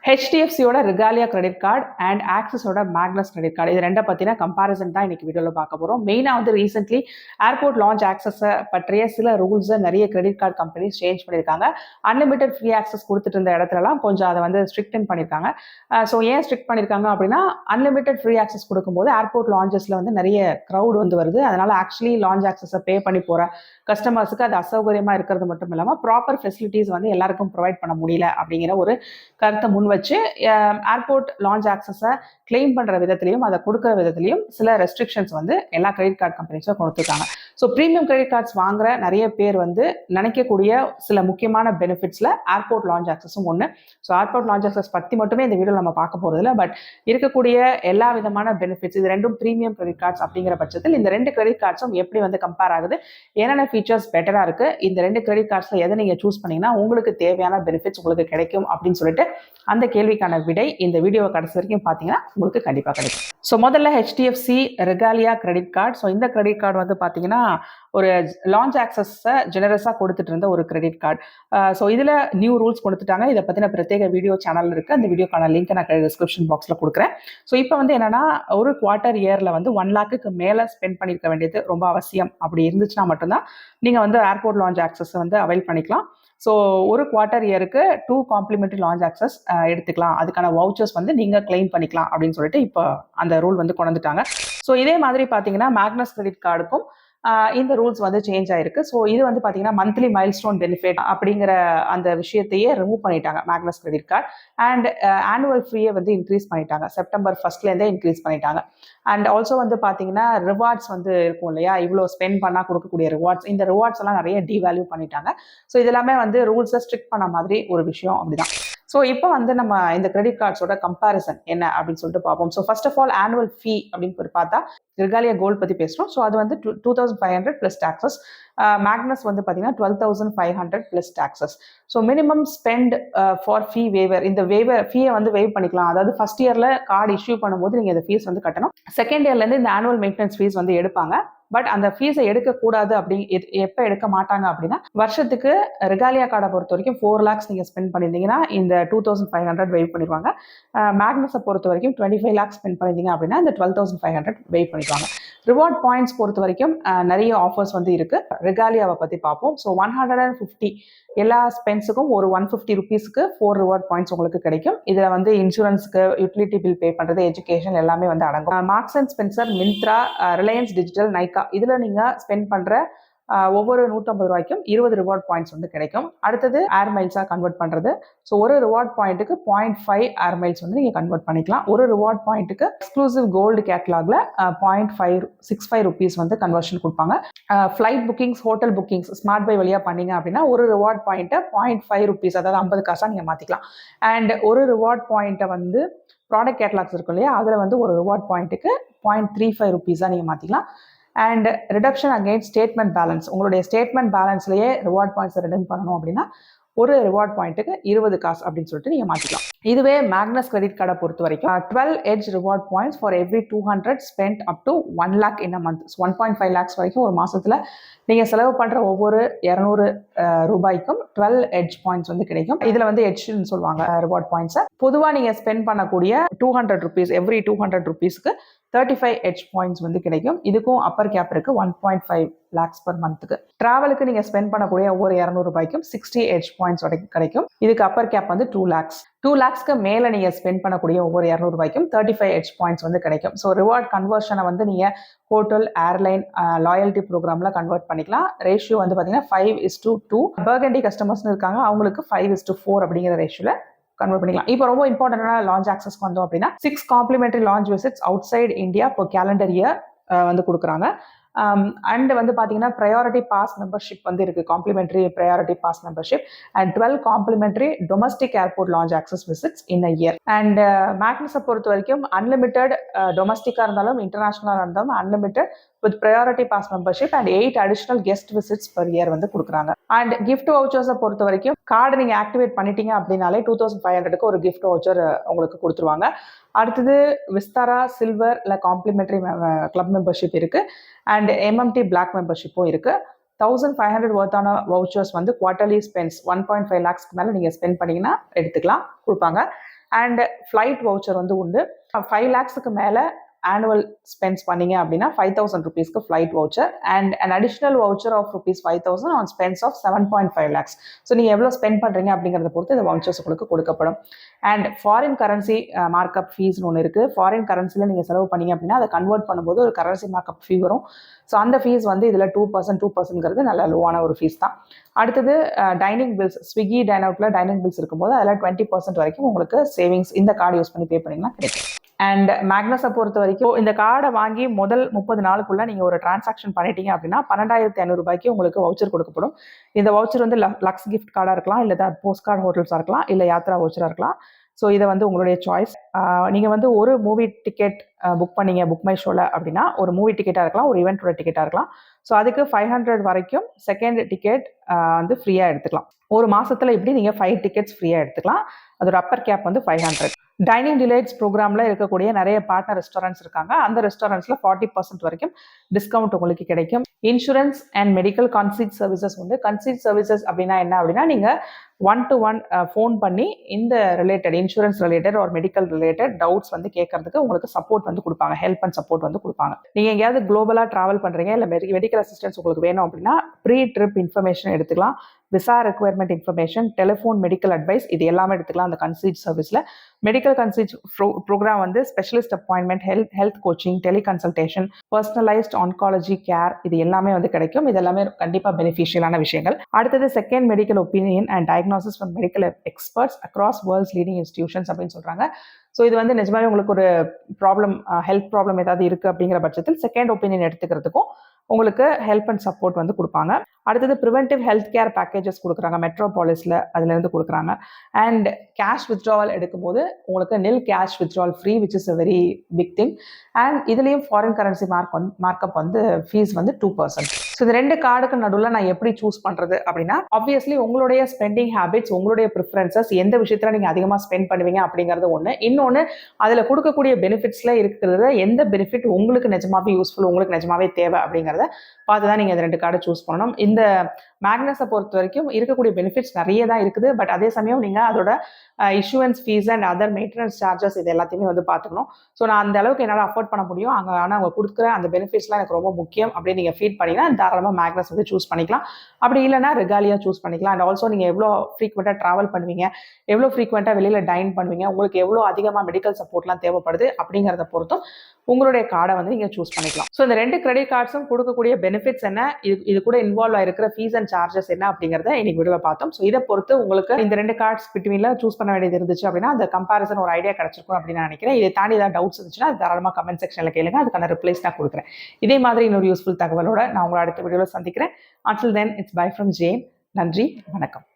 ஹெச்டிஎஃப்சியோட Regalia credit card and ஆக்சிஸோட Magnus credit card இது ரெண்டை பற்றின கம்பாரிசன் தான் இன்னைக்கு வீடியோவில் பார்க்க போகிறோம். மெயினாக வந்து ரீசென்ட்லி ஏர்போர்ட் லான்ச் ஆக்சஸை பற்றிய சில ரூல்ஸை நிறைய கிரெடிட் கார்டு கம்பெனிஸ் சேஞ்ச் பண்ணியிருக்காங்க. அன்லிமிட்டட் ஃப்ரீ ஆக்சஸ் கொடுத்துட்டு இருந்த இடத்துலலாம் கொஞ்சம் அதை வந்து ஸ்ட்ரிக்டன் பண்ணியிருக்காங்க. ஸோ ஏன் ஸ்ட்ரிக்ட் பண்ணியிருக்காங்க அப்படின்னா, அன்லிமிட்டட் ஃப்ரீ ஆக்சஸ் கொடுக்கும்போது ஏர்போர்ட் லான்ச்சஸில் வந்து நிறைய க்ரௌட் வந்து வருது. அதனால் ஆக்சுவலி லான்ச் ஆக்சஸை பே பண்ணி போகிற கஸ்டமர்ஸுக்கு அது அசௌகரியமாக இருக்கிறது மட்டும் இல்லாமல் ப்ராப்பர் ஃபெசிலிட்டிஸ் வந்து எல்லாருக்கும் ப்ரொவைட் பண்ண முடியல அப்படிங்கிற ஒரு கருத்தை முன் வச்சு ஏர்போர்ட் லான்ச் ஆக்சஸை கிளைம் பண்ணுற விதத்திலையும் அதை கொடுக்குற விதத்திலையும் சில ரெஸ்ட்ரிக்ஷன்ஸ் வந்து எல்லா கிரெடிட் கார்டு கம்பெனிஸும் கொடுத்துருக்காங்க. ஸோ ப்ரீமியம் கிரெடிட் கார்ட்ஸ் வாங்குற நிறைய பேர் வந்து நினைக்கக்கூடிய சில முக்கியமான பெனிஃபிட்ஸில் ஏர்போர்ட் லான்ச் ஆக்சஸும் ஒன்று. ஸோ ஏர்போர்ட் லான்ச் ஆக்சஸ் பற்றி மட்டுமே இந்த வீடியோ நம்ம பார்க்க போகிறதில்ல, பட் இருக்கக்கூடிய எல்லா விதமான பெனிஃபிட்ஸ் இது ரெண்டும் ப்ரீமியம் கிரெடிட் கார்ட்ஸ் அப்படிங்கிற பட்சத்தில் இந்த ரெண்டு கிரெடிட் கார்ட்ஸும் எப்படி வந்து கம்பேர் ஆகுது, என்னென்ன ஃபீச்சர்ஸ் பெட்டராக இருக்குது, இந்த ரெண்டு கிரெடிட் கார்ட்ஸில் எதை நீங்கள் சூஸ் பண்ணிங்கன்னா உங்களுக்கு தேவையான பெனிஃபிட்ஸ் உங்களுக்கு கிடைக்கும் அப்படின்னு சொல்லிட்டு அந்த கேள்விக்கான விடை இந்த வீடியோவை கடைசி வரைக்கும் பார்த்தீங்கன்னா உங்களுக்கு கண்டிப்பாக கிடைக்கும். ஸோ முதல்ல ஹெச்டிஎஃப்சி ரெகாலியா கிரெடிட் கார்டு. ஸோ இந்த கிரெடிட் கார்டு வந்து பார்த்தீங்கன்னா ஒரு லான்ச் ஆக்சஸை ஜெனரஸாக கொடுத்துட்டு இருந்த ஒரு கிரெடிட் கார்டு. ஸோ இதில் நியூ ரூல்ஸ் கொடுத்துட்டாங்க. இதை பற்றின பிரத்யேக வீடியோ சேனல் இருக்குது. அந்த வீடியோக்கான லிங்க் நான் டிஸ்கிரிப்ஷன் பாக்ஸில் கொடுக்குறேன். ஸோ இப்போ வந்து என்னென்னா, ஒரு குவார்ட்டர் இயரில் வந்து 1 lakhக்கு மேலே ஸ்பெண்ட் பண்ணியிருக்க வேண்டியது ரொம்ப அவசியம். அப்படி இருந்துச்சுன்னா மட்டும்தான் நீங்கள் வந்து ஏர்போர்ட் லான்ச் ஆக்சஸை வந்து அவைல் பண்ணிக்கலாம். ஸோ ஒரு குவார்ட்டர் இயருக்கு 2 காம்ப்ளிமெண்ட்ரி லான்ச் ஆக்சஸ் எடுத்துக்கலாம். அதுக்கான வவுச்சர்ஸ் வந்து நீங்கள் கிளைம் பண்ணிக்கலாம் அப்படின்னு சொல்லிட்டு இப்போ அந்த ரூல் வந்து கொண்டு வந்துட்டாங்க. ஸோ இதே மாதிரி பார்த்தீங்கன்னா மேக்னஸ் கிரெடிட் கார்டுக்கும் இந்த ரூல்ஸ் வந்து சேஞ்ச் ஆயிருக்கு. ஸோ இது வந்து பார்த்தீங்கன்னா மந்த்லி மைல்ஸ்டோன் பெனிஃபிட் அப்படிங்கிற அந்த விஷயத்தையே ரிமூவ் பண்ணிட்டாங்க Magnus credit card. And annual ஃப்ரீயை வந்து இன்க்ரீஸ் பண்ணிட்டாங்க. செப்டம்பர் 1 இன்க்ரீஸ் பண்ணிட்டாங்க. அண்ட் ஆல்சோ வந்து பார்த்தீங்கன்னா ரிவார்ட்ஸ் வந்து இருக்கும் இல்லையா, இவ்வளோ ஸ்பெண்ட் பண்ணால் கொடுக்கக்கூடிய ரிவார்ட்ஸ், இந்த ரிவார்ட்ஸ் எல்லாம் நிறைய டிவேல்யூ பண்ணிட்டாங்க. ஸோ இதெல்லாமே வந்து ரூல்ஸை ஸ்ட்ரிக்ட் பண்ண மாதிரி ஒரு விஷயம் அப்படிதான். ஸோ இப்போ வந்து நம்ம இந்த கிரெடிட் கார்ட்ஸோட கம்பேரிசன் என்ன அப்படின்னு சொல்லிட்டு பார்ப்போம். So first of all annual fee அப்படின்னு பார்த்தா ரெகாலியா கோல்ட் பற்றி பேசுகிறோம். ஸோ அது வந்து 2500 ப்ளஸ் டாக்ஸஸ். மேக்னஸ் வந்து பார்த்தீங்கன்னா 12,500 plus taxes. So minimum spend for fee waiver, இந்த ஃபீயை வந்து வேவ் பண்ணிக்கலாம். அதாவது ஃபர்ஸ்ட் இயரில் கார்டு இஷ்யூ பண்ணும்போது நீங்கள் இந்த ஃபீஸ் வந்து கட்டணும். செகண்ட் இயர்லேருந்து இந்த ஆனுவல் மெயின்டெனன்ஸ் ஃபீஸ் வந்து எடுப்பாங்க. பட் அந்த ஃபீஸை எடுக்கக்கூடாது அப்படி எப்போ எடுக்க மாட்டாங்க அப்படின்னா, வருஷத்துக்கு ரெகாலியா கார்டை பொறுத்த வரைக்கும் 4 lakhs நீங்கள் ஸ்பெண்ட் பண்ணியிருந்தீங்கன்னா இந்த 2500 வெய்வ் பண்ணிடுவாங்க. மேக்னஸை பொறுத்த வரைக்கும் 25 lakhs ஸ்பெண்ட் பண்ணியிருந்தீங்க அப்படின்னா இந்த 12,500 வெய்வ் பண்ணிடுவாங்க. ரிவார்ட் பாயிண்ட்ஸ் பொறுத்த வரைக்கும் நிறைய ஆஃபர்ஸ் வந்து இருக்குது. ரெகாலியாவை பற்றி பார்ப்போம். ஸோ 150 எல்லா ஸ்பென்ஸுக்கும் ஒரு 150 rupeesக்கு 4 ரிவார்ட் பாயிண்ட்ஸ் உங்களுக்கு கிடைக்கும். இதில் வந்து இன்சூரன்ஸ்க்கு, யூட்டிலிட்டி பில் பே பண்ணுறது, எஜுகேஷன் எல்லாமே வந்து அடங்கும். Marks and Spencer, Myntra, Reliance Digital, Nykaa இதில் நீங்கள் ஸ்பெண்ட் பண்ணுற ஒவ்வொரு 150 ரூபாய்க்கும் 20 ரிவார்ட் பாயிண்ட்ஸ் வந்து கிடைக்கும். அடுத்தது ஏர் மைல்ஸாக கன்வெர்ட் பண்ணுறது. ஸோ ஒரு ரிவார்ட் பாயிண்ட்டுக்கு 0.5 ஏர் மைல்ஸ் வந்து நீங்கள் கன்வெர்ட் பண்ணிக்கலாம். ஒரு ரிவார்ட் பாயிண்ட்டுக்கு எக்ஸ்க்ளூசிவ் கோல்டு கேட்லாகில் 0.565 rupees வந்து கன்வர்ஷன் கொடுப்பாங்க. Flight bookings, hotel bookings smart buy வழியாக பண்ணீங்க அப்படின்னா ஒரு ரிவார்ட் பாயிண்ட்டை 0.5 rupees, அதாவது 50 காசாக நீங்கள் மாற்றிக்கலாம். அண்ட் ஒரு ரிவார்ட் பாயிண்ட்டை வந்து ப்ராடக்ட் கேட்லாக்ஸ் இருக்கும் இல்லையா, அதில் வந்து ஒரு ரிவார்ட் பாயிண்ட்டுக்கு 0.35 rupees நீங்கள் மாற்றிக்கலாம். And reduction against statement balance, உங்களுடைய ஸ்டேட்மெண்ட் பேலன்ஸ்லேயே ரிவார்ட் பாயிண்ட்ஸ் ரிடர்ன் பண்ணணும் அப்படின்னா ஒரு ரிவார்ட் பாயிண்ட்டுக்கு 20 காசு அப்படின்னு சொல்லிட்டு நீங்கள் மாற்றிக்கலாம். இதுவே மேக்னஸ் கிரெடிட் கார்டை பொறுத்த வரைக்கும் 12 edge reward points for every 200 spend up to 1 lakh in a month. 1.5 lakhs வரைக்கும் ஒரு மாதத்தில் நீங்கள் செலவு பண்ணுற ஒவ்வொரு 200 ரூபாய்க்கும் 12 edge பாயிண்ட்ஸ் வந்து கிடைக்கும். இதில் வந்து எட்ஜ்னு சொல்லுவாங்க ரிவார்ட் பாயிண்ட்ஸை. பொதுவாக நீங்கள் ஸ்பெண்ட் பண்ணக்கூடிய 200 rupees, எவ்ரி 200 rupeesக்கு 35 edge பாயிண்ட்ஸ் வந்து கிடைக்கும். இதுக்கும் அப்பர் கேப் இருக்குது 1.5 lakhs per monthக்கு. ட்ராவலுக்கு நீங்கள் ஸ்பெண்ட் பண்ணக்கூடிய ஒவ்வொரு 200 ரூபாய்க்கும் 60 edge பாயிண்ட்ஸ் கிடைக்கும். இதுக்கு அப்பர் கேப் வந்து 2 lakhs. 2 lakhsக்கு மேலே நீங்கள் ஸ்பெண்ட் பண்ணக்கூடிய ஒவ்வொரு 200 ரூபாய்க்கும் 35 edge பாயிண்ட்ஸ் வந்து கிடைக்கும். ஸோ ரிவார்ட் கன்வர்ஷனை வந்து நீங்கள் ஹோட்டல், ஏர்லைன், லாயல்ட்டி ப்ரோக்ராமில் கன்வெர்ட் பண்ணிக்கலாம். ரேஷியோ வந்து பார்த்தீங்கன்னா 5:2. பர்கண்டி கஸ்டமர்ஸ்னு இருக்காங்க, அவங்களுக்கு 5:4 அப்படிங்கிற ரேஷியோவில் கன்வெர்ட் பண்ணிக்கலாம். இப்போ ரொம்ப இம்பார்ட்டன்டான லான்ச் ஆக்சஸ் வந்தோம் அப்படின்னா 6 complimentary lounge visits outside India இப்போ கேலண்டர் இயர் வந்து கொடுக்குறாங்க. அண்ட் வந்து பார்த்தீங்கன்னா ப்ரையாரிட்டி பாஸ் மெம்பர்ஷிப் வந்து இருக்குது, complimentary priority pass membership. And 12 complimentary domestic airport lounge access visits in a year. And மேக்னஸை பொறுத்த வரைக்கும் அன்லிமிட்டட், டொமஸ்டிக்காக இருந்தாலும் இன்டர்நேஷனலாக இருந்தாலும் unlimited with priority pass membership and 8 additional guest visits per year வந்து கொடுக்குறாங்க. அண்ட் கிஃப்ட் வவுச்சர்ஸை பொறுத்த வரைக்கும் கார்டு நீங்கள் ஆக்டிவேட் பண்ணிட்டீங்க அப்படின்னாலே 2500க்கு ஒரு கிஃப்ட் வவுச்சர் உங்களுக்கு கொடுத்துருவாங்க. அடுத்தது விஸ்தாரா சில்வர் இல்லை காம்ப்ளிமெண்ட்ரி கிளப் மெம்பர்ஷிப் இருக்குது. அண்ட் எம்எம்டி பிளாக் மெம்பர்ஷிப்பும் இருக்குது. 1500 ஒர்த்தான வவுச்சர்ஸ் வந்து குவார்ட்டர்லி ஸ்பென்ஸ் 1.5 lakhsக்கு மேலே நீங்கள் ஸ்பெண்ட் பண்ணிங்கன்னா எடுத்துக்கலாம், கொடுப்பாங்க. அண்ட் ஃப்ளைட் வவுச்சர் வந்து உண்டு. 5 lakhsக்கு மேலே ஆனுவல் ஸ்பெண்ட்ஸ் பண்ணீங்க அப்படின்னா 5,000 rupeesக்கு flight voucher and an additional voucher of ₹5,000 on spends of 7.5 lakhs. So நீங்கள் எவ்வளோ ஸ்பெண்ட் பண்ணுறீங்க அப்படிங்கிறத பொறுத்து இந்த வவுச்சர்ஸ் உங்களுக்கு கொடுக்கப்படும். அண்ட் ஃபாரின் கரன்சி மார்க்அப் ஃபீஸ்னு ஒன்று இருக்குது. ஃபாரின் கரன்சியில் நீங்கள் செலவு பண்ணீங்க அப்படின்னா அதை கன்வெர்ட் பண்ணும்போது ஒரு கரன்சி மார்க்அப் ஃபீ வரும். ஸோ அந்த ஃபீஸ் வந்து இதில் 2% நல்ல லோவான ஒரு ஃபீஸ் தான். அடுத்தது டைனிங் பில்ஸ், ஸ்விக்கி டைனவுட்டில் டைனிங் பில்ஸ் இருக்கும்போது அதில் 20% வரைக்கும் உங்களுக்கு சேவிங்ஸ் இந்த கார்டு யூஸ் பண்ணி பே பண்ணிங்கன்னா கிடைக்கும். அண்ட் மேக்னஸை பொறுத்த வரைக்கும் இந்த கார்டை வாங்கி முதல் 30 நாளுக்குள்ள நீங்கள் ஒரு டிரான்சாக்ஷன் பண்ணிட்டீங்க அப்படின்னா 12,500 ரூபாய்க்கு உங்களுக்கு வவுச்சர் கொடுக்கப்படும். இந்த வவுச்சர் வந்து லக்ஸ் கிஃப்ட் கார்டாக இருக்கலாம், இல்லை போஸ்ட் கார்டு ஹோட்டல்ஸாக இருக்கலாம், இல்லை யாத்ரா வவுச்சராக இருக்கலாம். ஸோ இதை வந்து உங்களுடைய சாய்ஸ். நீங்கள் வந்து ஒரு மூவி டிக்கெட் புக் பண்ணீங்க புக் மை ஷோவில் அப்படின்னா ஒரு மூவி டிக்கெட்டாக இருக்கலாம், ஒரு ஈவெண்ட்டோட டிக்கெட்டாக இருக்கலாம். ஸோ அதுக்கு 500 வரைக்கும் செகண்ட் டிக்கெட் வந்து ஃப்ரீயாக எடுத்துக்கலாம். ஒரு மாதத்தில் இப்படி நீங்கள் 5 டிக்கெட்ஸ் ஃப்ரீயாக எடுத்துக்கலாம். அதோட அப்பர் கேப் வந்து 500. டைனிங் டிலைட்ஸ் ப்ரோக்ராமில் இருக்கக்கூடிய நிறைய பார்ட்னர் ரெஸ்டாரண்ட்ஸ் இருக்காங்க. அந்த ரெஸ்டாரண்ட்ஸில் 40% வரைக்கும் டிஸ்கவுண்ட் உங்களுக்கு கிடைக்கும். Insurance and medical consult services உண்டு. கன்சல்ட் சர்வீசஸ் அப்படின்னா என்ன அப்படின்னா நீங்கள் 1-to-1 ஃபோன் பண்ணி இந்த ரிலேட்டட் இன்சூரன்ஸ் ரிலேட்டட் ஒரு மெடிக்கல் ரிலேட்டட் டவுட்ஸ் வந்து கேட்கறதுக்கு உங்களுக்கு சப்போர்ட் வந்து கொடுப்பாங்க, ஹெல்ப் அண்ட் சப்போர்ட் வந்து கொடுப்பாங்க. நீங்கள் எங்கேயாவது குளோபலாக ட்ராவல் பண்ணுறீங்க, இல்லை மெடிக்கல் அசிஸ்டன்ஸ் உங்களுக்கு வேணும் அப்படின்னா ப்ரீ ட்ரிப் இன்ஃபர்மேஷன் எடுத்துக்கலாம், visa requirement information, telephone medical advice, இது எல்லாமே எடுத்துக்கலாம் அந்த கன்சல்ட் சர்வீஸில். மெடிக்கல் கன்சல்ட் ப்ரோக்ராம் வந்து specialist appointment, health coaching, teleconsultation, personalised oncology care, இது எல்லாமே வந்து கிடைக்கும். இது எல்லாமே கண்டிப்பாக பெனிஃபிஷியலான விஷயங்கள். அடுத்தது second medical opinion and diagnosis from medical experts across world's leading institutions அப்படின்னு சொல்கிறாங்க. ஸோ இது வந்து நிஜமாவே உங்களுக்கு ஒரு ப்ராப்ளம், ஹெல்த் ப்ராப்ளம் ஏதாவது இருக்குது அப்படிங்கிற பட்சத்தில் செகண்ட் ஒப்பீனியன் எடுத்துக்கிறதுக்கும் உங்களுக்கு ஹெல்ப் அண்ட் சப்போர்ட் வந்து கொடுப்பாங்க. அடுத்தது ப்ரிவென்டிவ் ஹெல்த் கேர் பேக்கேஜஸ் கொடுக்குறாங்க, மெட்ரோபாலிஸில் அதுலேருந்து கொடுக்குறாங்க. அண்ட் கேஷ் வித்ட்ராவல் எடுக்கும்போது உங்களுக்கு nil cash withdrawal free, which is a very big thing. And இதுலேயும் ஃபாரின் கரன்சி மார்க்அப் வந்து ஃபீஸ் வந்து 2%. ஸோ இந்த 2 கார்டுக்கு நடுவில் நான் எப்படி சூஸ் பண்ணுறது அப்படின்னா, ஆப்வியஸ்லி உங்களுடைய ஸ்பெண்டிங் ஹேபிட்ஸ், உங்களுடைய ப்ரிஃபரன்சஸ், எந்த விஷயத்தில் நீங்கள் அதிகமாக ஸ்பெண்ட் பண்ணுவீங்க அப்படிங்கிறது ஒன்று. இன்னொன்று அதில் கொடுக்கக்கூடிய பெனிஃபிட்ஸில் இருக்கிறத எந்த பெனிஃபிட் உங்களுக்கு நிஜமாவே யூஸ்ஃபுல், உங்களுக்கு நிஜமாவே தேவை அப்படிங்கிறத பார்த்து தான் நீங்கள் இந்த 2 கார்டை சூஸ் பண்ணணும். இந்த மேக்னஸை பொறுத்த வரைக்கும் இருக்கக்கூடிய பெனிஃபிட்ஸ் நிறைய தான் இருக்குது. பட் அதே சமயம் நீங்கள் அதோட issuance fees and other maintenance charges இது எல்லாத்தையுமே வந்து பார்த்துக்கணும். ஸோ நான் அந்த அளவுக்கு என்னால் அஃபோர்ட் பண்ண முடியும் அங்கே, ஆனால் அவங்க கொடுக்குற அந்த பெனிஃபிட்ஸ்லாம் எனக்கு ரொம்ப முக்கியம் அப்படின்னு நீங்கள் ஃபீல் பண்ணிங்கன்னா தாராளமாக மேக்னஸ் வந்து சூஸ் பண்ணிக்கலாம். அப்படி இல்லைனா ரெகாலியா சூஸ் பண்ணிக்கலாம். அண்ட் ஆல்சோ நீங்கள் எவ்வளோ ஃப்ரீக்வெண்ட்டாக ட்ராவல் பண்ணுவீங்க, எவ்வளோ ஃப்ரீக்வெண்ட்டாக வெளியில் டைன் பண்ணுவீங்க, உங்களுக்கு எவ்வளோ அதிகமாக மெடிக்கல் சப்போர்ட்லாம் தேவைப்படுது அப்படிங்கிறத பொறுத்தும் உங்களுடைய கார்டை வந்து நீங்கள் சூஸ் பண்ணிக்கலாம். ஸோ இந்த 2 கிரெடிட் கார்ட்ஸும் கொடுக்கக்கூடிய பெனிஃபிட்ஸ் என்ன, இது கூட இன்வால்வ் ஆகிருக்கிற ஃபீஸ் அண்ட் சார்ஜஸ் என்ன அப்படிங்கிறத இன்னைக்கு வீடியோவில் பார்த்தோம். ஸோ இதை பொறுத்து உங்களுக்கு இந்த 2 கார்ட்ஸ் பிட்வீனில் சூஸ் பண்ண வேண்டியது இருந்துச்சு அப்படின்னா அந்த கம்பேரிசன் ஒரு ஐடியா கிடைச்சிருக்கும் அப்படின்னு நான் நினைக்கிறேன். இதை தாண்டி ஏதாவது டவுட்ஸ் இருந்துச்சுன்னா தாராளமாக கமெண்ட் செக்ஷனில் கேளுங்க, அதுக்கான ரிப்ளைஸ் நான் கொடுக்குறேன். இதே மாதிரி இன்னொரு யூஸ்ஃபுல் தகவலோட நான் உங்களை அடுத்த வீடியோவில் சந்திக்கிறேன். Until then, it's bye from Jane. நன்றி, வணக்கம்.